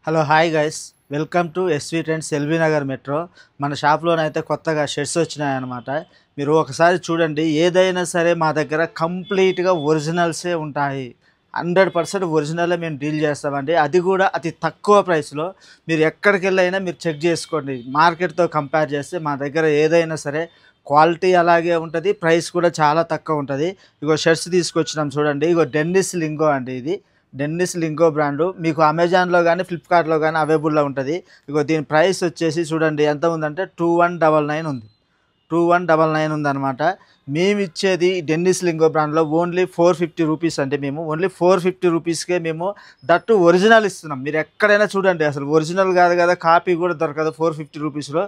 Hello hi guys, welcome to SV trends LB Nagar metro. మన షాప్లోనైతే కొత్తగా షర్ట్స్ వచ్చినాయన్నమాట. మీరు ఒకసారి చూడండి. ఏదైనా సరే మా దగ్గర కంప్లీట్గా ఒరిజినల్సే ఉంటాయి. 100% ఒరిజినలే మేము డీల్ చేస్తామండి. అది కూడా అతి తక్కువ ప్రైస్లో. మీరు ఎక్కడికి వెళ్ళైనా మీరు చెక్ చేసుకోండి. మార్కెట్తో కంపేర్ చేస్తే మా దగ్గర ఏదైనా సరే క్వాలిటీ అలాగే ఉంటుంది, ప్రైస్ కూడా చాలా తక్కువ ఉంటుంది. ఇగో షర్ట్స్ తీసుకొచ్చినాం చూడండి. ఇగో డెన్నిస్ లింగో అండి. ఇది డెన్నిస్ లింగో బ్రాండు మీకు అమెజాన్లో కానీ ఫ్లిప్కార్ట్లో కానీ అవైలబుల్లో ఉంటుంది. ఇగో దీని ప్రైస్ వచ్చేసి చూడండి ఎంత ఉందంటే 2199 ఉంది. 2199 ఉందన్నమాట. మేము ఇచ్చేది డెన్నిస్ లింగో బ్రాండ్లో ఓన్లీ 450 రూపీస్ అంటే మేము ఓన్లీ 450 రూపీస్కే మేము దట్టు ఒరిజినల్ ఇస్తున్నాం. మీరు ఎక్కడైనా చూడండి, అసలు ఒరిజినల్ కాదు కదా, కాపీ కూడా దొరకదు 450 రూపీస్లో.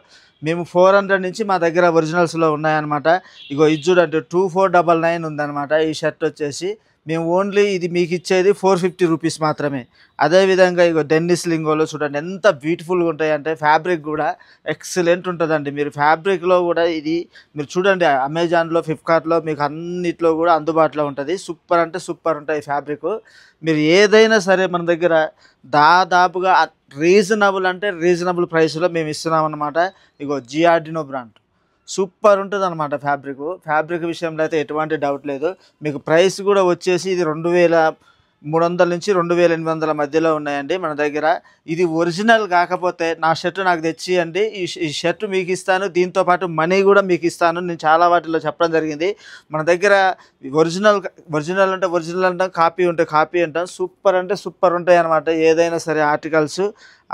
మేము 400 నుంచి మా దగ్గర ఒరిజినల్స్లో ఉన్నాయన్నమాట. ఇగో ఇది చూడండి 2499 ఉందన్నమాట. ఈ షర్ట్ వచ్చేసి మేము ఓన్లీ ఇది మీకు ఇచ్చేది 450 రూపీస్ మాత్రమే. అదేవిధంగా ఇగో డెన్నిస్ లింగోలో చూడండి ఎంత బ్యూటిఫుల్గా ఉంటాయంటే ఫ్యాబ్రిక్ కూడా ఎక్సలెంట్ ఉంటుందండి. మీరు ఫ్యాబ్రిక్లో కూడా ఇది మీరు చూడండి, అమెజాన్లో ఫ్లిప్కార్ట్లో మీకు అన్నిట్లో కూడా అందుబాటులో ఉంటుంది. సూపర్ అంటే సూపర్ ఉంటాయి ఫ్యాబ్రిక్. మీరు ఏదైనా సరే మన దగ్గర దాదాపుగా రీజనబుల్ అంటే రీజనబుల్ ప్రైస్లో మేము ఇస్తున్నాం అన్నమాట. ఇగో జిఆర్డినో బ్రాండ్ సూపర్ ఉంటుంది అనమాట. ఫ్యాబ్రిక్ విషయంలో అయితే ఎటువంటి డౌట్ లేదు. మీకు ప్రైస్ కూడా వచ్చేసి ఇది 2300 నుంచి 2800 మధ్యలో ఉన్నాయండి మన దగ్గర. ఇది ఒరిజినల్ కాకపోతే నా షర్ట్ నాకు తెచ్చియండి, ఈ షర్ట్ మీకు ఇస్తాను, దీంతోపాటు మనీ కూడా మీకు ఇస్తాను. నేను చాలా వాటిలో చెప్పడం జరిగింది. మన దగ్గర ఒరిజినల్ అంటే ఒరిజినల్ అంటాం, కాపీ ఉంటే కాపీ అంటాం. సూపర్ అంటే సూపర్ ఉంటాయి అనమాట ఏదైనా సరే ఆర్టికల్స్.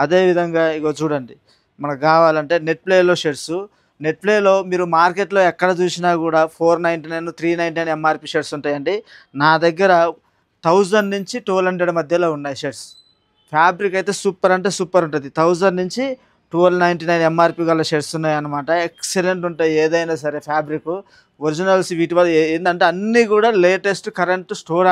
అదేవిధంగా ఇగో చూడండి, మనకు కావాలంటే నెట్ ప్లేలో మీరు మార్కెట్లో ఎక్కడ చూసినా కూడా 499 399 ఎంఆర్పి షర్ట్స్ ఉంటాయండి. నా దగ్గర 1000 నుంచి 1200 మధ్యలో ఉన్నాయి షర్ట్స్. ఫ్యాబ్రిక్ అయితే సూపర్ అంటే సూపర్ ఉంటుంది. 1000 నుంచి 1299 ఎంఆర్పి గల షర్ట్స్ ఉన్నాయన్నమాట. ఎక్సలెంట్ ఉంటాయి ఏదైనా సరే ఫ్యాబ్రిక్. ఒరిజినల్స్ వీటి వల్ల ఏంటంటే అన్నీ కూడా లేటెస్ట్ కరెంట్ స్టోర్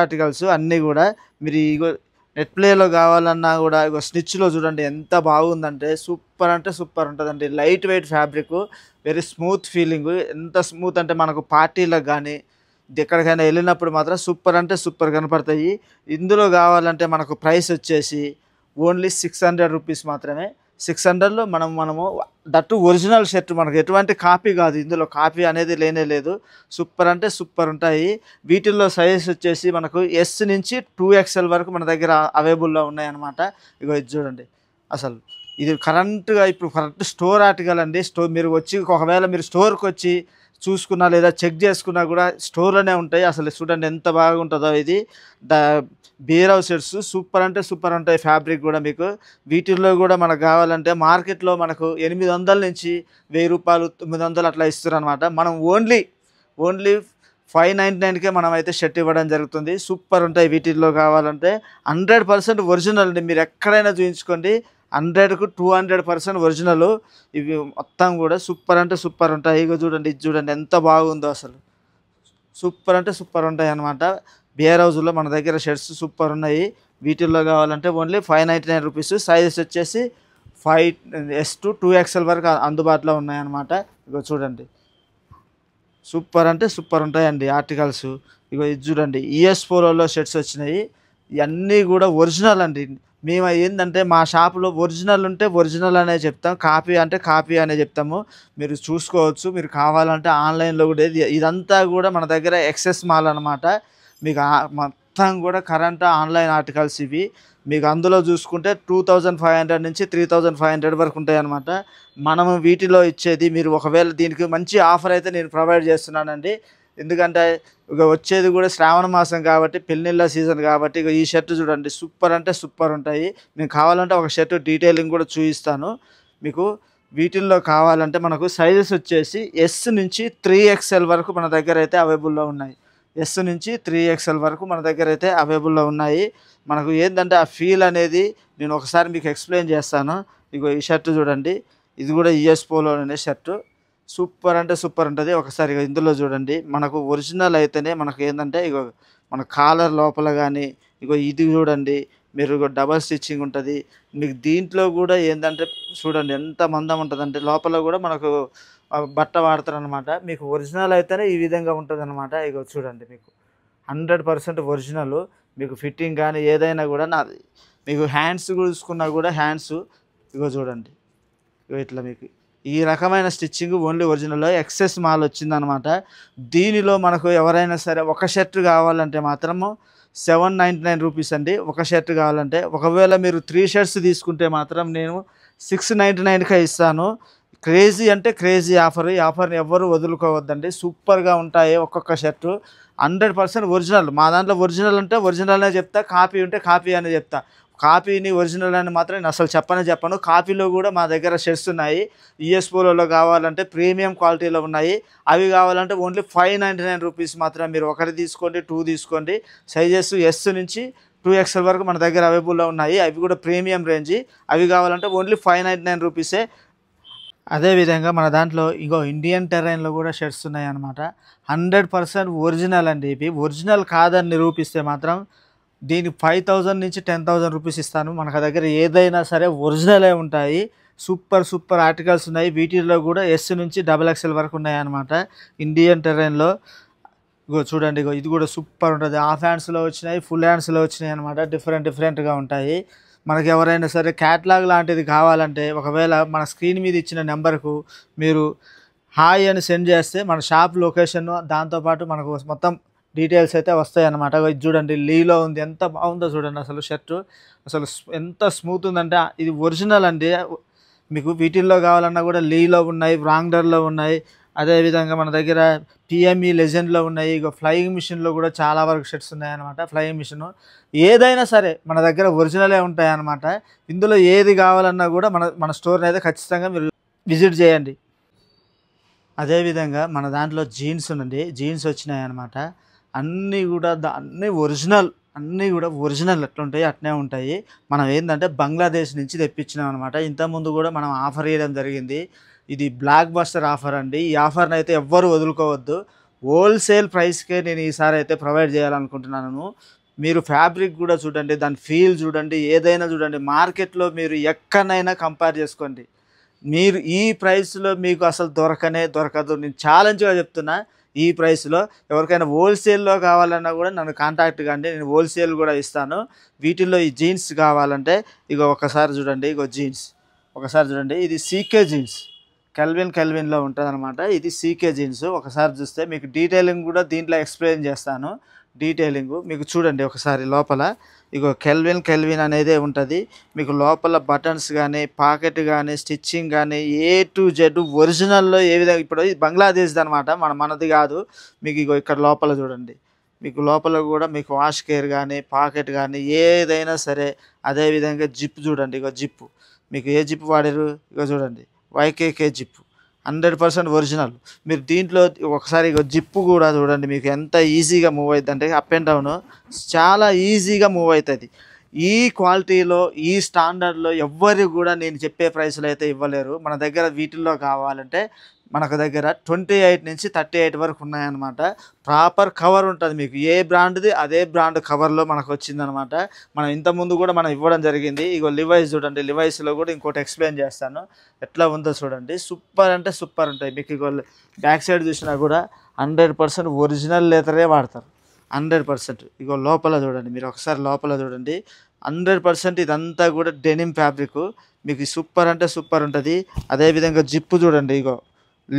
ఆర్టికల్స్ అన్నీ కూడా. మీరు ఇగో నెట్ ప్లేలో కావాలన్నా కూడా ఇగో స్నిచ్లో చూడండి ఎంత బాగుందంటే సూపర్ అంటే సూపర్ ఉంటుందండి. Light weight fabric, very smooth feeling. ఎంత స్మూత్ అంటే మనకు పార్టీలకు కానీ ఎక్కడికైనా వెళ్ళినప్పుడు మాత్రం సూపర్ అంటే సూపర్ కనపడతాయి. ఇందులో కావాలంటే మనకు ప్రైస్ వచ్చేసి ఓన్లీ 600 రూపీస్ మాత్రమే. 600లో మనము దట్టు ఒరిజినల్ షర్ట్, మనకు ఎటువంటి కాపీ కాదు, ఇందులో కాపీ అనేది లేనే లేదు. సూపర్ అంటే సూపర్ ఉంటాయి. వీటిల్లో సైజెస్ వచ్చేసి మనకు ఎస్ నుంచి 2XL వరకు మన దగ్గర అవైలబుల్లో ఉన్నాయన్నమాట. ఇగో ఇది చూడండి, అసలు ఇది ఇప్పుడు కరెక్ట్ స్టోర్ ఆర్టికల్ అండి. మీరు వచ్చి ఒకవేళ మీరు స్టోర్కి వచ్చి చూసుకున్నా లేదా చెక్ చేసుకున్నా కూడా స్టోర్లోనే ఉంటాయి. అసలు చూడండి ఎంత బాగుంటుందో ఇది. The beer house shirts super అంటే సూపర్ ఉంటాయి. ఫ్యాబ్రిక్ కూడా మీకు వీటిల్లో కూడా మనకు కావాలంటే మార్కెట్లో మనకు 800 నుంచి 1000 రూపాయలు 900 అట్లా ఇస్తారు అనమాట. మనం ఓన్లీ 599కే మనం అయితే షర్ట్ ఇవ్వడం జరుగుతుంది. సూపర్ ఉంటాయి. వీటిల్లో కావాలంటే 100% ఒరిజినల్ అండి. మీరు ఎక్కడైనా చూపించుకోండి, 100కు 200% ఒరిజినల్. ఇవి మొత్తం కూడా సూపర్ అంటే సూపర్ ఉంటాయి. ఇక చూడండి, ఇది చూడండి ఎంత బాగుందో, అసలు సూపర్ అంటే సూపర్ ఉంటాయి అన్నమాట. బియర్ హౌస్లో మన దగ్గర షర్ట్స్ సూపర్ ఉన్నాయి. వీటిల్లో కావాలంటే ఓన్లీ 599 రూపీస్. సైజెస్ వచ్చేసి 5S to 2XL వరకు అందుబాటులో ఉన్నాయన్నమాట. ఇగో చూడండి, సూపర్ అంటే సూపర్ ఉంటాయండి ఆర్టికల్స్. ఇగో ఇది చూడండి, ES పోలోలో షర్ట్స్ వచ్చినాయి. ఇవన్నీ కూడా ఒరిజినల్ అండి. మేము ఏంటంటే మా షాపులో ఒరిజినల్ ఉంటే ఒరిజినల్ అనే చెప్తాం, కాపీ అంటే కాపీ అనే చెప్తాము. మీరు చూసుకోవచ్చు. మీరు కావాలంటే ఆన్లైన్లో కూడా ఇదంతా కూడా మన దగ్గర ఎక్సెస్ మాల్ అనమాట. మీకు మొత్తం కూడా కరెంట్ ఆన్లైన్ ఆర్టికల్స్ ఇవి. మీకు అందులో చూసుకుంటే 2500 నుంచి 3500 వరకు ఉంటాయి అన్నమాట. మనము వీటిలో ఇచ్చేది, మీరు ఒకవేళ దీనికి మంచి ఆఫర్ అయితే నేను ప్రొవైడ్ చేస్తున్నానండి. ఎందుకంటే ఇక వచ్చేది కూడా శ్రావణ మాసం కాబట్టి, పెళ్ళిళ్ళ సీజన్ కాబట్టి. ఇక ఈ షర్ట్ చూడండి సూపర్ అంటే సూపర్ ఉంటాయి. నేను కావాలంటే ఒక షర్ట్ డీటెయిలింగ్ కూడా చూపిస్తాను మీకు. వీటిల్లో కావాలంటే మనకు సైజెస్ వచ్చేసి S నుంచి 3XL వరకు మన దగ్గర అయితే అవైలబుల్లో ఉన్నాయి. S నుంచి 3XL వరకు మన దగ్గర అయితే అవైలబుల్లో ఉన్నాయి. మనకు ఏంటంటే ఆ ఫీల్ అనేది నేను ఒకసారి మీకు ఎక్స్ప్లెయిన్ చేస్తాను. ఇగో ఈ షర్ట్ చూడండి, ఇది కూడా ES పోలోనే షర్టు. సూపర్ అంటే సూపర్ ఉంటుంది. ఒకసారి ఇందులో చూడండి, మనకు ఒరిజినల్ అయితేనే మనకు ఏంటంటే ఇగో మన కాలర్ లోపల కానీ ఇగో ఇది చూడండి, మీరు డబల్ స్టిచ్చింగ్ ఉంటుంది. మీకు దీంట్లో కూడా ఏంటంటే చూడండి ఎంత మందం ఉంటుందంటే లోపల కూడా మనకు బట్ట వాడతారనమాట. మీకు ఒరిజినల్ అయితేనే ఈ విధంగా ఉంటుంది అనమాట. ఇగో చూడండి, మీకు 100% ఒరిజినల్. మీకు ఫిట్టింగ్ కానీ ఏదైనా కూడా మీకు హ్యాండ్స్ చూసుకున్నా కూడా హ్యాండ్స్ ఇగో చూడండి, ఇగో ఇట్లా మీకు ఈ రకమైన స్టిచ్చింగ్ ఓన్లీ ఒరిజినల్లో ఎక్సెస్ మాల్ వచ్చిందనమాట. దీనిలో మనకు ఎవరైనా సరే ఒక షర్ట్ కావాలంటే మాత్రము 799 రూపీస్ అండి ఒక షర్ట్ కావాలంటే. ఒకవేళ మీరు 3 షర్ట్స్ తీసుకుంటే మాత్రం నేను 699కే ఇస్తాను. క్రేజీ అంటే క్రేజీ ఆఫర్. ఈ ఆఫర్ని ఎవ్వరూ వదులుకోవద్దండి. సూపర్గా ఉంటాయి ఒక్కొక్క షర్టు. 100% ఒరిజినల్. మా దాంట్లో ఒరిజినల్ అంటే ఒరిజినల్ అనే చెప్తా, కాపీ ఉంటే కాపీ అని చెప్తా. కాపీని ఒరిజినల్ అని మాత్రం నేను అసలు చెప్పను. కాపీలో కూడా మా దగ్గర షర్ట్స్ ఉన్నాయి. యూఎస్ పోలోలో కావాలంటే ప్రీమియం క్వాలిటీలో ఉన్నాయి. అవి కావాలంటే ఓన్లీ 599 రూపీస్ మాత్రం. మీరు ఒకటి తీసుకోండి, 2 తీసుకోండి. సైజెస్ ఎస్ నుంచి 2XL వరకు మన దగ్గర అవైలబుల్లో ఉన్నాయి. అవి కూడా ప్రీమియం రేంజ్. అవి కావాలంటే ఓన్లీ 599 రూపీసే. అదేవిధంగా మన దాంట్లో ఇంకో ఇండియన్ టెరైన్లో కూడా షర్ట్స్ ఉన్నాయి అన్నమాట. 100% ఒరిజినల్ అండి. ఇవి ఒరిజినల్ కాదని నిరూపిస్తే మాత్రం దీనికి 5000 నుంచి 10,000 రూపీస్ ఇస్తాను. మనకు దగ్గర ఏదైనా సరే ఒరిజినలే ఉంటాయి. సూపర్ ఆర్టికల్స్ ఉన్నాయి. వీటిల్లో కూడా ఎస్ నుంచి XXL వరకు ఉన్నాయి అన్నమాట ఇండియన్ టెరైన్లో. ఇగో చూడండి, ఇగో ఇది కూడా సూపర్ ఉంటుంది. హాఫ్ హ్యాండ్స్లో వచ్చినాయి, ఫుల్ హ్యాండ్స్లో వచ్చినాయి అనమాట. డిఫరెంట్గా ఉంటాయి. మనకి ఎవరైనా సరే క్యాట్లాగ్ లాంటిది కావాలంటే ఒకవేళ మన స్క్రీన్ మీద ఇచ్చిన నెంబర్కు మీరు హాయ్ అని సెండ్ చేస్తే మన షాప్ లొకేషన్ దాంతోపాటు మనకు మొత్తం డీటెయిల్స్ అయితే వస్తాయి అన్నమాట. ఇది చూడండి, లీలో ఉంది, ఎంత బాగుందో చూడండి. అసలు షర్టు అసలు ఎంత స్మూత్ ఉందంటే ఇది ఒరిజినల్ అండి. మీకు వీటిల్లో కావాలన్నా కూడా లీలో ఉన్నాయి, వ్రాంగ్డర్లో ఉన్నాయి. అదేవిధంగా మన దగ్గర పిఎంఈ లెజెండ్లో ఉన్నాయి. ఇక ఫ్లయింగ్ మిషన్లో కూడా చాలా వరకు షర్ట్స్ ఉన్నాయన్నమాట. ఫ్లయింగ్ మిషన్ ఏదైనా సరే మన దగ్గర ఒరిజినలే ఉంటాయి అన్నమాట. ఇందులో ఏది కావాలన్నా కూడా మన స్టోర్ని అయితే ఖచ్చితంగా మీరు విజిట్ చేయండి. అదేవిధంగా మన దాంట్లో జీన్స్ ఉందండి. జీన్స్ వచ్చినాయి అన్నమాట. అన్నీ కూడా ఒరిజినల్ ఎట్లుంటాయి అట్నే ఉంటాయి. మనం ఏంటంటే బంగ్లాదేశ్ నుంచి తెప్పించినాం అనమాట. ఇంతకుముందు కూడా మనం ఆఫర్ చేయడం జరిగింది. ఇది బ్లాక్ బస్టర్ ఆఫర్ అండి. ఈ ఆఫర్ని అయితే ఎవ్వరు వదులుకోవద్దు. హోల్సేల్ ప్రైస్కే నేను ఈసారి అయితే ప్రొవైడ్ చేయాలనుకుంటున్నాను. మీరు ఫ్యాబ్రిక్ కూడా చూడండి, దాని ఫీల్ చూడండి, ఏదైనా చూడండి. మార్కెట్లో మీరు ఎక్కడైనా కంపేర్ చేసుకోండి, మీరు ఈ ప్రైస్లో మీకు అసలు దొరకదు. నేను ఛాలెంజ్గా చెప్తున్నా. ఈ ప్రైస్లో ఎవరికైనా హోల్సేల్లో కావాలన్నా కూడా నన్ను కాంటాక్ట్ కండి, నేను హోల్సేల్ కూడా ఇస్తాను. వీటిల్లో ఈ జీన్స్ కావాలంటే ఇగో ఒకసారి చూడండి, ఇగో జీన్స్ ఒకసారి చూడండి. ఇది సీకే జీన్స్, కెల్విన్లో ఉంటుంది అనమాట. ఇది సీకే జీన్స్. ఒకసారి చూస్తే మీకు డీటెయిలింగ్ కూడా దీంట్లో ఎక్స్ప్లెయిన్ చేస్తాను. డీటెయిలింగ్ మీకు చూడండి ఒకసారి. లోపల ఇగో కెల్విన్ అనేదే ఉంటుంది. మీకు లోపల బటన్స్ కానీ, పాకెట్ కానీ, స్టిచ్చింగ్ కానీ A to Z ఒరిజినల్లో ఏ విధంగా. ఇప్పుడు ఇది బంగ్లాదేశ్ది అనమాట, మనది కాదు. మీకు ఇగో ఇక్కడ లోపల చూడండి, మీకు లోపల కూడా మీకు వాష్ కేర్ కానీ, పాకెట్ కానీ ఏదైనా సరే. అదేవిధంగా జిప్ చూడండి, ఇగో జిప్పు మీకు ఏ జిప్ వాడారు, ఇగో చూడండి YKK జిప్పు 100% ఒరిజినల్. మీరు దీంట్లో ఒకసారి జిప్పు కూడా చూడండి, మీకు ఎంత ఈజీగా మూవ్ అవుతుంది అంటే అప్ అండ్ డౌన్ చాలా ఈజీగా మూవ్ అవుతుంది. ఈ క్వాలిటీలో, ఈ స్టాండర్డ్లో ఎవ్వరు కూడా నేను చెప్పే ప్రైస్లో అయితే ఇవ్వలేరు. మన దగ్గర వీటిల్లో కావాలంటే మనకు దగ్గర 28 నుంచి 38 వరకు ఉన్నాయన్నమాట. ప్రాపర్ కవర్ ఉంటుంది. మీకు ఏ బ్రాండ్ది అదే బ్రాండ్ కవర్లో మనకు వచ్చిందనమాట. మనం ఇంతకుముందు కూడా మనం ఇవ్వడం జరిగింది. ఇగో లివైస్ చూడండి, లివైస్లో కూడా ఇంకోటి ఎక్స్ప్లెయిన్ చేస్తాను ఎట్లా ఉందో చూడండి. సూపర్ అంటే సూపర్ ఉంటాయి. మీకు ఇగో బ్యాక్ సైడ్ చూసినా కూడా 100% ఒరిజినల్ లెదరే వాడతారు. 100%. ఇగో లోపల చూడండి, మీరు ఒకసారి లోపల చూడండి. 100% ఇదంతా కూడా డెనిమ్ ఫ్యాబ్రిక్. మీకు సూపర్ అంటే సూపర్ ఉంటుంది. అదేవిధంగా జిప్పు చూడండి, ఇగో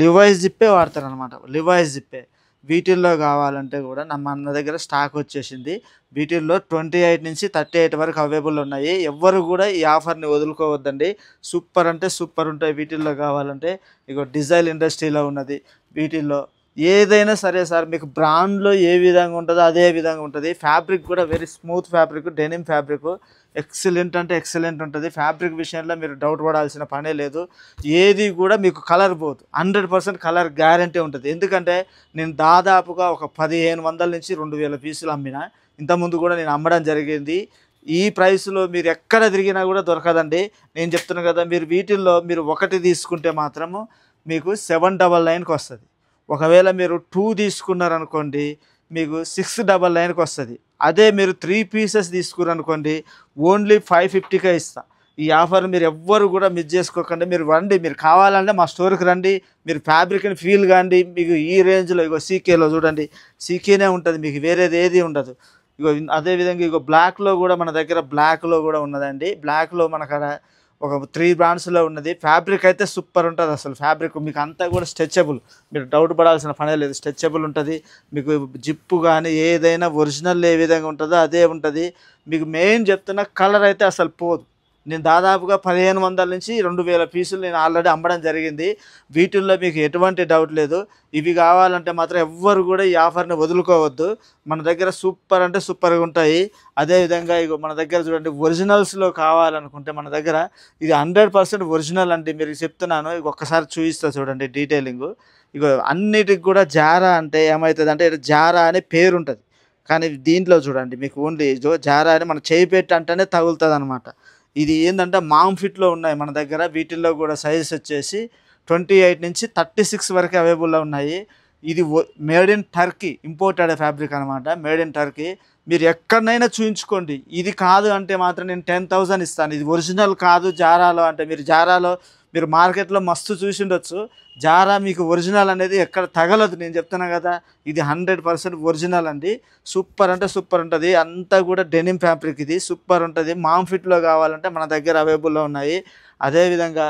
లివైస్ జిప్పే వాడతారు అనమాట. లివైస్ జిప్పే. వీటిల్లో కావాలంటే కూడా మన దగ్గర స్టాక్ వచ్చేసింది. వీటిల్లో 28 నుంచి 38 వరకు అవైలబుల్ ఉన్నాయి. ఎవ్వరు కూడా ఈ ఆఫర్ని వదులుకోవద్దండి. సూపర్ అంటే సూపర్ ఉంటాయి. వీటిల్లో కావాలంటే ఇగో డిజైల్ ఇండస్ట్రీలో ఉన్నది. వీటిల్లో ఏదైనా సరే సార్, మీకు బ్రాండ్లో ఏ విధంగా ఉంటుందో అదే విధంగా ఉంటుంది. ఫ్యాబ్రిక్ కూడా very smooth fabric, denim fabric. Excellent అంటే ఎక్సలెంట్ ఉంటుంది. ఫ్యాబ్రిక్ విషయంలో మీరు డౌట్ పడాల్సిన పనే లేదు. ఏది కూడా మీకు కలర్ పోదు. 100% కలర్ గ్యారంటీ ఉంటుంది. ఎందుకంటే నేను దాదాపుగా ఒక 1500 నుంచి 2000 పీసులు అమ్మిన. ఇంతకుముందు కూడా నేను అమ్మడం జరిగింది. ఈ ప్రైస్లో మీరు ఎక్కడ తిరిగినా కూడా దొరకదండి. నేను చెప్తున్నాను కదా, మీరు వీటిల్లో మీరు ఒకటి తీసుకుంటే మాత్రము మీకు 799కి వస్తుంది. ఒకవేళ మీరు 2 తీసుకున్నారనుకోండి మీకు 699కి వస్తుంది. అదే మీరు 3 పీసెస్ తీసుకున్నారనుకోండి ఓన్లీ 550కే ఇస్తా. ఈ ఆఫర్ మీరు ఎవ్వరు కూడా మిస్ చేసుకోకండి. మీరు రండి, మీరు కావాలంటే మా స్టోర్కి రండి, మీరు ఫ్యాబ్రిక్ని ఫీల్ కాండి. మీకు ఈ రేంజ్లో ఇగో సీకేలో చూడండి, సీకేనే ఉంటుంది, మీకు వేరేది ఏది ఉండదు. అదేవిధంగా బ్లాక్లో కూడా మన దగ్గర బ్లాక్లో కూడా ఉన్నదండి. బ్లాక్లో మనకాడ ఒక 3 బ్రాండ్స్‌లో ఉన్నది. ఫ్యాబ్రిక్ అయితే సూపర్ ఉంటది అసలు. ఫ్యాబ్రిక్ మీకు అంతా కూడా స్ట్రెచబుల్. మీరు డౌట్ పడాల్సిన పనే లేదు. స్ట్రెచబుల్ ఉంటది. మీకు జిప్పు గానీ ఏదైనా ఒరిజినల్ ఏ విధంగా ఉంటదో అదే ఉంటది. మీకు మెయిన్ చెప్తున్నా కలర్ అయితే అసలు పోదు. నేను దాదాపుగా 1500 నుంచి 2000 పీసులు నేను ఆల్రెడీ అమ్మడం జరిగింది. వీటిల్లో మీకు ఎటువంటి డౌట్ లేదు. ఇవి కావాలంటే మాత్రం ఎవ్వరు కూడా ఈ ఆఫర్‌ని వదులుకోవద్దు. మన దగ్గర సూపర్ అంటే సూపర్‌గా ఉంటాయి. అదేవిధంగా మన దగ్గర చూడండి ఒరిజినల్స్‌లో కావాలనుకుంటే మన దగ్గర ఇది 100% ఒరిజినల్ అండి. మీరు చెప్తున్నాను. ఒక్కసారి చూపిస్తా చూడండి డీటెయిలింగు. అన్నిటికి కూడా జారా అంటే ఏమైతదంటే జారా అనే పేరుంటది. కానీ దీంట్లో చూడండి మీకు ఓన్లీ జారా అని మన చేయి పెట్టి అంటేనే తగులుతదనమాట. ఇది ఏందంటే మామ్ ఫిట్‌లో ఉన్నాయి మన దగ్గర. వీటిల్లో కూడా సైజెస్ వచ్చేసి 28 నుంచి 36 వరకు అవైలబుల్‌లో ఉన్నాయి. ఇది made in Turkey imported fabric అనమాట. Made in Turkey. మీరు ఎక్కడనైనా చూయించుకోండి. ఇది కాదు అంటే మాత్రం నేను 10,000 ఇస్తాను. ఇది ఒరిజినల్ కాదు జారాలో అంటే మీరు మార్కెట్‌లో మస్తు చూసిండొచ్చు. జారా మీకు ఒరిజినల్ అనేది ఎక్కడ తగలదు. నేను చెప్తున్నా కదా! ఇది 100% ఒరిజినల్ అండి. సూపర్ అంటే సూపర్ ఉంటది. అంతా కూడా డెనిమ్ ఫ్యాబ్రిక్ ఇది. సూపర్ ఉంటది. మామ్ ఫిట్‌లో కావాలంటే మన దగ్గర అవైలబుల్‌లో ఉన్నాయి. అదేవిధంగా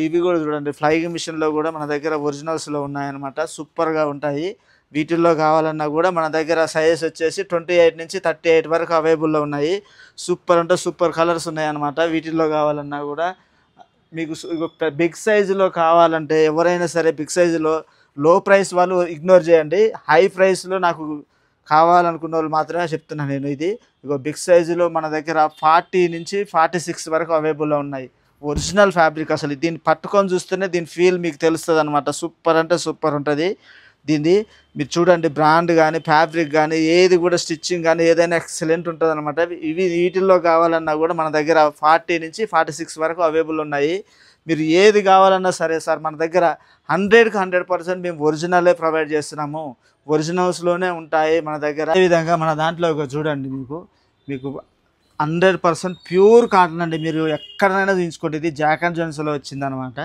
ఇవి కూడా చూడండి ఫ్లయింగ్ మిషన్‌లో కూడా మన దగ్గర ఒరిజినల్స్‌లో ఉన్నాయన్నమాట. సూపర్‌గా ఉంటాయి. వీటిల్లో కావాలన్నా కూడా మన దగ్గర సైజెస్ వచ్చేసి 28 నుంచి 38 వరకు అవైలబుల్‌లో ఉన్నాయి. సూపర్ అంటే సూపర్ కలర్స్ ఉన్నాయన్నమాట. వీటిల్లో కావాలన్నా కూడా మీకు బిగ్ సైజులో కావాలంటే ఎవరైనా సరే బిగ్ సైజులో లో ప్రైస్ వాళ్ళు ఇగ్నోర్ చేయండి. హై ప్రైస్‌లో నాకు కావాలనుకున్న వాళ్ళు మాత్రమే చెప్తున్నాను నేను ఇది. బిగ్ సైజులో మన దగ్గర 40 నుంచి 46 వరకు అవైలబుల్‌లో ఉన్నాయి. ఒరిజినల్ ఫ్యాబ్రిక్ అసలు దీన్ని పట్టుకొని చూస్తేనే దీని ఫీల్ మీకు తెలుస్తదనమాట. సూపర్ అంటే సూపర్ ఉంటది. దీనిది మీరు చూడండి బ్రాండ్ గానీ, ఫ్యాబ్రిక్ గానీ ఏది కూడా స్టిచ్చింగ్ గానీ ఏదైనా ఎక్సలెంట్ ఉంటదనమాట. వీటిల్లో కావాలన్నా కూడా మన దగ్గర 40 నుంచి 46 వరకు అవైలబుల్ ఉన్నాయి. మీరు ఏది కావాలన్నా సరే సార్ మన దగ్గర 100కి 100% మేము ఒరిజినలే ప్రొవైడ్ చేస్తున్నాము. ఒరిజినల్స్‌లోనే ఉంటాయి మన దగ్గర. అదేవిధంగా మన దాంట్లో చూడండి మీకు 100% ప్యూర్ కాటన్ అండి. మీరు ఎక్కడైనా చూయించుకోండి. ఇది జాక్ అండ్ జోన్స్‌లో వచ్చిందనమాట.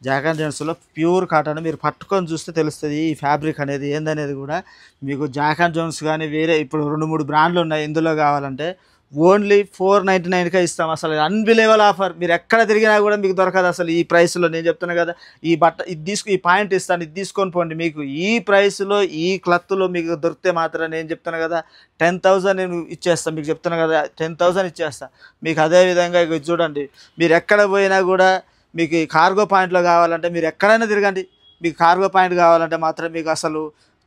జాక్ అండ్ జోన్స్‌లో ప్యూర్ కాటన్ మీరు పట్టుకొని చూస్తే తెలుస్తది. ఈ ఫ్యాబ్రిక్ అనేది ఏందనేది కూడా. మీకు జాక్ అండ్ జోన్స్ గానీ వేరే ఇప్పుడు 2, 3 బ్రాండ్‌లు ఉన్నాయి. ఇందులో కావాలంటే ఓన్లీ 499కే ఇస్తాం. అసలు అన్‌బిలీవబుల్ ఆఫర్. మీరు ఎక్కడ తిరిగినా కూడా మీకు దొరకదు అసలు ఈ ప్రైస్‌లో. నేను చెప్తున్నా కదా! ఈ పాయింట్ ఇస్తాను. ఇది తీసుకొని పోండి. మీకు ఈ ప్రైస్‌లో ఈ క్లాత్‌లో మీకు దొరికితే మాత్రం నేను చెప్తున్నా కదా! 10,000 నేను ఇచ్చేస్తా. మీకు చెప్తున్నా కదా! 10,000 ఇచ్చేస్తా. మీకు అదే విధంగా చూడండి. మీరు ఎక్కడ పోయినా కూడా మీకు ఈ కార్గో పాయింట్‌లో కావాలంటే మీరు ఎక్కడైనా తిరగండి. మీకు కార్గో పాయింట్ కావాలంటే మాత్రం మీకు అసలు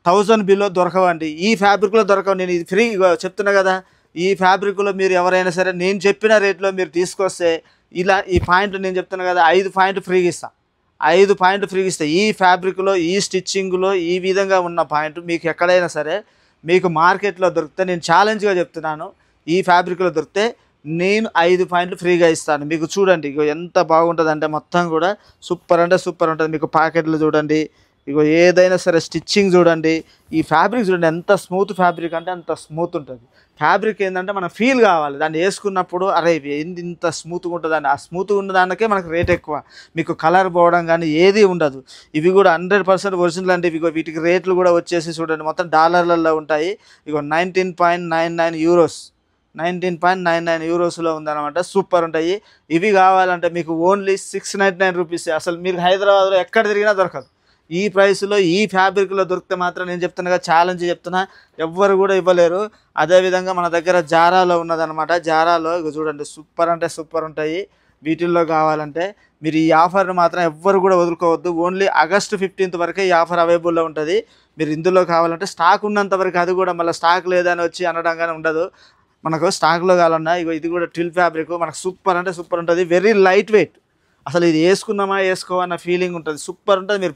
1000 బిలో దొరకవండి. ఈ ఫ్యాబ్రిక్‌లో దొరకవు. నేను ఇది ఫ్రీ చెప్తున్నా కదా! ఈ ఫ్యాబ్రిక్‌లో మీరు ఎవరైనా సరే నేను చెప్పిన రేట్‌లో మీరు తీసుకొస్తే ఈ పాయింట్లు నేను చెప్తున్నా కదా! 5 పాయింట్లు ఫ్రీగా ఇస్తా. 5 పాయింట్లు ఫ్రీగా ఇస్తా. ఈ ఫ్యాబ్రిక్‌లో, ఈ స్టిచ్చింగ్‌లో ఈ విధంగా ఉన్న పాయింట్ మీకు ఎక్కడైనా సరే మీకు మార్కెట్‌లో దొరికితే నేను ఛాలెంజ్‌గా చెప్తున్నాను. ఈ ఫ్యాబ్రిక్‌లో దొరికితే నేను 5 పాయింట్లు ఫ్రీగా ఇస్తాను. మీకు చూడండి ఎంత బాగుంటదంటే మొత్తం కూడా సూపర్ అంటే సూపర్ ఉంటది. మీకు పాకెట్లు చూడండి. ఏదైనా సరే స్టిచ్చింగ్ చూడండి. ఈ ఫ్యాబ్రిక్ చూడండి ఎంత స్మూత్ ఫ్యాబ్రిక్ అంటే అంత స్మూత్ ఉంటది. ఫ్యాబ్రిక్ ఏందంటే మనం ఫీల్ కావాలి. దాన్ని వేసుకున్నప్పుడు అరే ఏంది ఇంత స్మూత్‌గా ఉంటదని. ఆ స్మూత్‌గా ఉన్న దానికే మనకు రేట్ ఎక్కువ. మీకు కలర్ పోవడం గానీ ఏది ఉండదు. ఇవి కూడా 100% ఒరిజినల్ అండి. వీటికి రేట్లు కూడా వచ్చేసి చూడండి మొత్తం డాలర్లలో ఉంటాయి. 19.99 యూరోస్. 19.99 యూరోస్‌లో ఉందన్నమాట. సూపర్ ఉంటాయి. ఇవి కావాలంటే మీకు ఓన్లీ 699 రూపీసే. అసలు మీరు హైదరాబాద్‌లో ఎక్కడ తిరిగినా దొరకదు. ఈ ప్రైస్‌లో ఈ ఫ్యాబ్రిక్‌లో దొరికితే మాత్రం నేను చెప్తున్నాగా ఛాలెంజ్ చెప్తున్నా. ఎవ్వరు కూడా ఇవ్వలేరు. అదేవిధంగా మన దగ్గర జారాలో ఉన్నదనమాట. జారాలో చూడండి సూపర్ అంటే సూపర్ ఉంటాయి. వీటిల్లో కావాలంటే మీరు ఈ ఆఫర్‌ని మాత్రం ఎవ్వరు కూడా వదులుకోవద్దు. ఓన్లీ ఆగస్ట్ 15th వరకే ఈ ఆఫర్ అవైలబుల్‌లో ఉంటది. మీరు ఇందులో కావాలంటే స్టాక్ ఉన్నంత వరకు అది కూడా మళ్ళీ స్టాక్ లేదని వచ్చి అనడం గానీ ఉండదు. మనకు స్టాక్‌లో కావాలన్నా ఇది కూడా ట్విల్ ఫ్యాబ్రిక్ మనకు సూపర్ అంటే సూపర్ ఉంటది. Very light weight. అసలు ఇది వేసుకున్నామా వేసుకోవా అన్న ఫీలింగ్ ఉంటుంది. సూపర్ ఉంటుంది. మీరు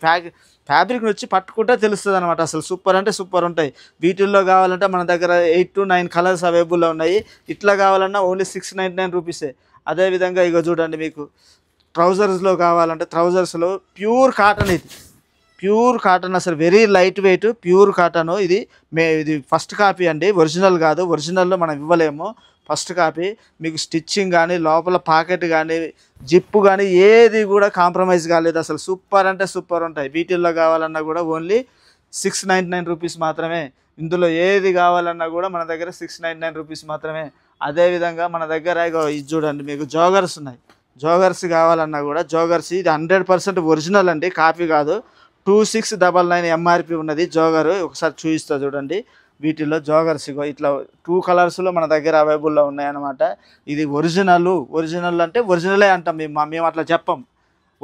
ఫ్యాబ్రిక్‌ని వచ్చి పట్టుకుంటే తెలుస్తదనమాట. అసలు సూపర్ అంటే సూపర్ ఉంటాయి. వీటిల్లో కావాలంటే మన దగ్గర 8 to 9 కలర్స్ అవైలబుల్‌లో ఉన్నాయి. ఇట్లా కావాలన్నా ఓన్లీ 699 రూపీసే. అదేవిధంగా చూడండి మీకు ట్రౌజర్స్‌లో కావాలంటే ట్రౌజర్స్‌లో ప్యూర్ కాటన్ ఇది. ప్యూర్ కాటన్ అసలు very light weight pure cotton. ఇది ఫస్ట్ కాపీ అండి. ఒరిజినల్ కాదు. ఒరిజినల్‌లో మనం ఇవ్వలేము. First copy. మీకు స్టిచ్చింగ్ కానీ లోపల పాకెట్ కానీ జిప్పు కానీ ఏది కూడా కాంప్రమైజ్ కాలేదు. అసలు సూపర్ అంటే సూపర్ ఉంటాయి. వీటిల్లో కావాలన్నా కూడా ఓన్లీ 699 రూపీస్ మాత్రమే. ఇందులో ఏది కావాలన్నా కూడా మన దగ్గర 699 రూపీస్ మాత్రమే. అదేవిధంగా మన దగ్గర ఇగో ఇది చూడండి, మీకు జోగర్స్ ఉన్నాయి. జోగర్స్ కావాలన్నా కూడా జోగర్స్ ఇది 100% ఒరిజినల్ అండి, కాపీ కాదు. 2699 ఎంఆర్పి ఉన్నది జోగరు. ఒకసారి చూపిస్తా చూడండి. వీటిల్లో జోగర్స్ ఇగో ఇట్లా 2 కలర్స్లో మన దగ్గర అవైలబుల్లో ఉన్నాయన్నమాట. ఇది ఒరిజినల్ అంటే ఒరిజినలే అంటాం మేము అట్లా చెప్పం.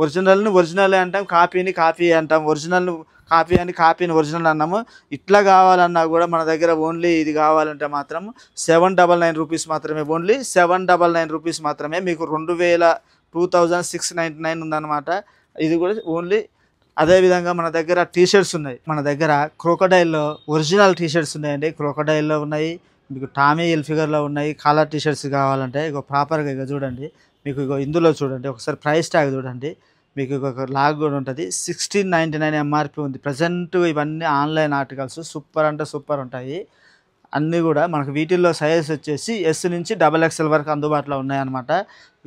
ఒరిజినల్ని ఒరిజినలే అంటాం, కాపీని కాపీ అంటాం. ఒరిజినల్ కాపీ అని, కాపీని ఒరిజినల్ అన్నాము. ఇట్లా కావాలన్నా కూడా మన దగ్గర ఓన్లీ ఇది కావాలంటే మాత్రం 799 రూపీస్ మాత్రమే. ఓన్లీ 799 రూపీస్ మాత్రమే. మీకు 2699 ఉందన్నమాట. ఇది కూడా ఓన్లీ. అదేవిధంగా మన దగ్గర టీషర్ట్స్ ఉన్నాయి. మన దగ్గర క్రోకడైల్లో ఒరిజినల్ టీషర్ట్స్ ఉన్నాయండి. క్రోకడైల్లో ఉన్నాయి, మీకు టామీ ఎల్ఫిగర్లో ఉన్నాయి. కాలర్ టీషర్ట్స్ కావాలంటే ఇగో ప్రాపర్గా ఇక చూడండి. మీకు ఇగో ఇందులో చూడండి, ఒకసారి ప్రైస్ ట్యాగ్ చూడండి. మీకు ఒక లాగ్ కూడా ఉంటుంది. 1699 ఎంఆర్పి ఉంది. ప్రజెంట్ ఇవన్నీ ఆన్లైన్ ఆర్టికల్స్ సూపర్ అంటే సూపర్ ఉంటాయి అన్నీ కూడా. మనకు వీటిల్లో సైజెస్ వచ్చేసి ఎస్ నుంచి XXL వరకు అందుబాటులో ఉన్నాయన్నమాట.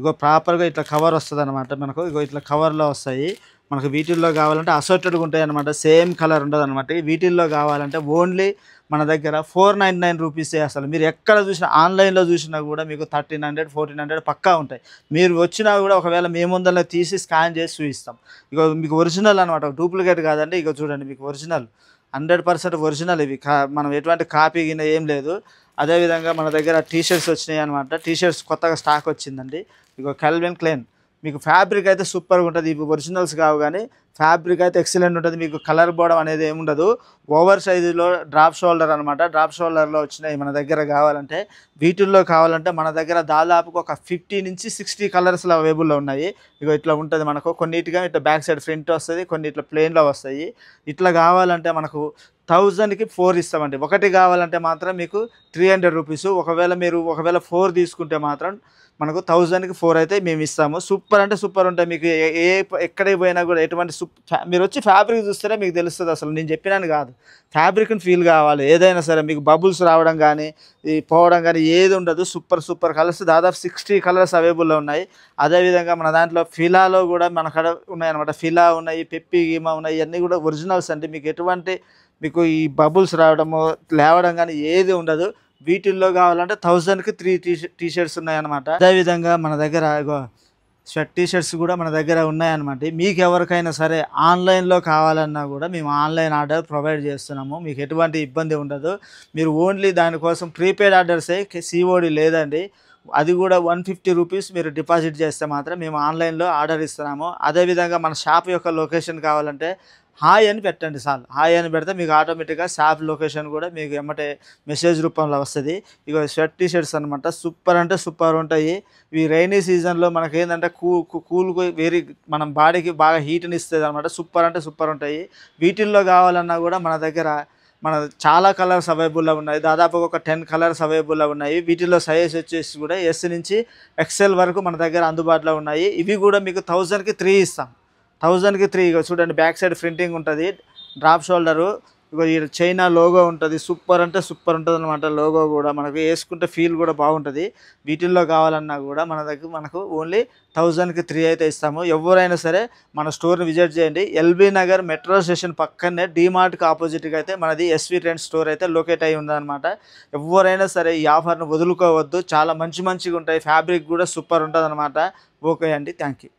ఇగో ప్రాపర్గా ఇట్లా కవర్ వస్తుంది అనమాట. మనకు ఇగో ఇట్లా కవర్లో వస్తాయి. మనకు వీటిల్లో కావాలంటే అసోర్టెడ్గా ఉంటాయి అనమాట. సేమ్ కలర్ ఉండదు అనమాట. వీటిల్లో కావాలంటే ఓన్లీ మన దగ్గర 499 రూపీసే. అసలు మీరు ఎక్కడ చూసినా, ఆన్లైన్లో చూసినా కూడా మీకు 1300 1400 పక్కా ఉంటాయి. మీరు వచ్చినా కూడా ఒకవేళ మేము ముందర తీసి స్కాన్ చేసి చూపిస్తాం. ఇక మీకు ఒరిజినల్ అనమాట, డూప్లికేట్ కాదండి. ఇక చూడండి, మీకు ఒరిజినల్ 100% ఒరిజినల్ ఇవి. మనం ఎటువంటి కాపీ గిన ఏం లేదు. అదేవిధంగా మన దగ్గర టీషర్ట్స్ వచ్చినాయి అనమాట. టీషర్ట్స్ కొత్తగా స్టాక్ వచ్చిందండి. ఇక కెల్విన్ క్లైన్ మీకు ఫ్యాబ్రిక్ అయితే సూపర్గా ఉంటుంది. ఇవి ఒరిజినల్స్ కావు కానీ ఫ్యాబ్రిక్ అయితే ఎక్సలెంట్ ఉంటుంది. మీకు కలర్ పోవడం అనేది ఏముండదు. ఓవర్ సైజులో డ్రాప్ షోల్డర్ అనమాట. డ్రాప్ షోల్డర్లో వచ్చినాయి మన దగ్గర కావాలంటే. వీటిల్లో కావాలంటే మన దగ్గర దాదాపుగా ఒక 50 నుంచి 60 కలర్స్లో అవైలబుల్లో ఉన్నాయి. ఇక ఇట్లా ఉంటుంది మనకు. కొన్నిటిగా ఇట్లా బ్యాక్ సైడ్ ఫ్రంట్ వస్తుంది, కొన్ని ఇట్లా ప్లెయిన్లో వస్తాయి. ఇట్లా కావాలంటే మనకు 1000కి 4 ఇస్తామండి. ఒకటి కావాలంటే మాత్రం మీకు 300 రూపీస్. ఒకవేళ 4 తీసుకుంటే మాత్రం మనకు 1000కి 4 అయితే మేము ఇస్తాము. సూపర్ అంటే సూపర్ ఉంటాయి. మీకు ఎక్కడికి పోయినా కూడా ఎటువంటి మీరు వచ్చి ఫ్యాబ్రిక్ చూస్తేనే మీకు తెలుస్తుంది. అసలు నేను చెప్పినాను కాదు, ఫ్యాబ్రిక్ని ఫీల్ కావాలి. ఏదైనా సరే మీకు బబుల్స్ రావడం కానీ ఈ పోవడం కానీ ఏది ఉండదు. సూపర్ కలర్స్ దాదాపు 60 కలర్స్ అవైలబుల్లో ఉన్నాయి. అదేవిధంగా మన దాంట్లో ఫిలాలో కూడా మన కాడ ఉన్నాయన్నమాట. ఫిలా ఉన్నాయి, పెప్పి గీమా ఉన్నాయి. ఇవన్నీ కూడా ఒరిజినల్స్ అండి. మీకు ఎటువంటి మీకు ఈ బబుల్స్ రావడము లేవడం కానీ ఏది ఉండదు. వీటిల్లో కావాలంటే 1000కి 3 టీషర్ట్స్ ఉన్నాయన్నమాట. అదేవిధంగా మన దగ్గర స్వెట్ టీషర్ట్స్ కూడా మన దగ్గర ఉన్నాయన్నమాట. మీకు ఎవరికైనా సరే ఆన్లైన్లో కావాలన్నా కూడా మేము ఆన్లైన్ ఆర్డర్ ప్రొవైడ్ చేస్తున్నాము. మీకు ఎటువంటి ఇబ్బంది ఉండదు. మీరు ఓన్లీ దానికోసం ప్రీపెయిడ్ ఆర్డర్సే, సిఓడి లేదండి. అది కూడా 150 రూపీస్ మీరు డిపాజిట్ చేస్తే మాత్రం మేము ఆన్లైన్లో ఆర్డర్ ఇస్తున్నాము. అదేవిధంగా మన షాప్ యొక్క లొకేషన్ కావాలంటే హాయ్ అని పెట్టండి చాలు. హాయ్ అని పెడితే మీకు ఆటోమేటిక్గా షాప్ లొకేషన్ కూడా మీకు ఎమ్మటే మెసేజ్ రూపంలో వస్తుంది. ఇక స్వెట్ టీషర్ట్స్ అనమాట. సూపర్ అంటే సూపర్ ఉంటాయి. ఇవి రైనీ సీజన్లో మనకి ఏంటంటే కూల్గా మనం బాడీకి బాగా హీట్ని ఇస్తుంది అనమాట. సూపర్ అంటే సూపర్ ఉంటాయి. వీటిల్లో కావాలన్నా కూడా మన దగ్గర చాలా కలర్స్ అవైలబుల్లో ఉన్నాయి. దాదాపుగా ఒక 10 కలర్స్ అవైలబుల్లో ఉన్నాయి. వీటిల్లో సైజ్ వచ్చేసి కూడా ఎస్ నుంచి XL వరకు మన దగ్గర అందుబాటులో ఉన్నాయి. ఇవి కూడా మీకు 1000కి 3 ఇస్తాం. 1000కి 3. ఇక చూడండి, బ్యాక్ సైడ్ ప్రింటింగ్ ఉంటుంది, డ్రాప్ షోల్డరు, ఇక ఈ చైనా లోగో ఉంటుంది. సూపర్ అంటే సూపర్ ఉంటుంది అనమాట. లోగో కూడా మనకు వేసుకుంటే ఫీల్ కూడా బాగుంటుంది. వీటిల్లో కావాలన్నా కూడా మనకు ఓన్లీ 1000కి 3 అయితే ఇస్తాము. ఎవరైనా సరే మన స్టోర్ని విజిట్ చేయండి. ఎల్బీ నగర్ మెట్రో స్టేషన్ పక్కనే డీమార్ట్కి ఆపోజిట్గా అయితే మనది SV ట్రెండ్స్ స్టోర్ అయితే లొకేట్ అయి ఉందన్నమాట. ఎవరైనా సరే ఈ ఆఫర్ను వదులుకోవద్దు. చాలా మంచిగా ఉంటాయి. ఫ్యాబ్రిక్ కూడా సూపర్ ఉంటుంది అనమాట. ఓకే అండి, థ్యాంక్ యూ.